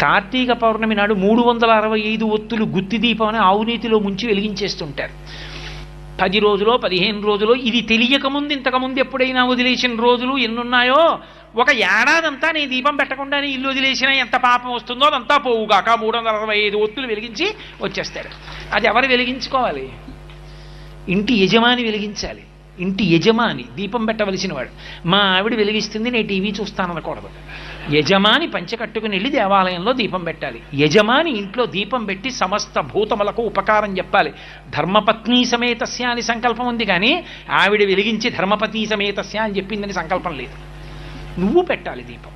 కార్తీక పౌర్ణమి నాడు 365 ఒత్తులు గుత్తి దీపం అని ఆవునీతిలో ముంచి వెలిగించేస్తుంటారు. 10 రోజులో 15 రోజులో ఇది తెలియకముందు ఇంతకుముందు ఎప్పుడైనా వదిలేసిన రోజులు ఎన్నున్నాయో, ఒక ఏడాదంతా నేను దీపం పెట్టకుండానే ఇల్లు వదిలేసినా ఎంత పాపం వస్తుందో అదంతా పోవుగాక 365 ఒత్తులు వెలిగించి వచ్చేస్తాడు. అది ఎవరు వెలిగించుకోవాలి? ఇంటి యజమాని వెలిగించాలి. ఇంటి యజమాని దీపం పెట్టవలసిన వాడు. మా ఆవిడ వెలిగిస్తుంది, నేను టీవీ చూస్తాననకూడదు. యజమాని పంచె కట్టుకుని వెళ్ళి దేవాలయంలో దీపం పెట్టాలి. యజమాని ఇంట్లో దీపం పెట్టి సమస్త భూతములకు ఉపకారం చెప్పాలి. ధర్మపత్ని సమేతస్య అని సంకల్పం ఉంది, కానీ ఆవిడ వెలిగించి ధర్మపత్ని సమేతస్య అని చెప్పిందని సంకల్పం లేదు. నువ్వు పెట్టాలి దీపం.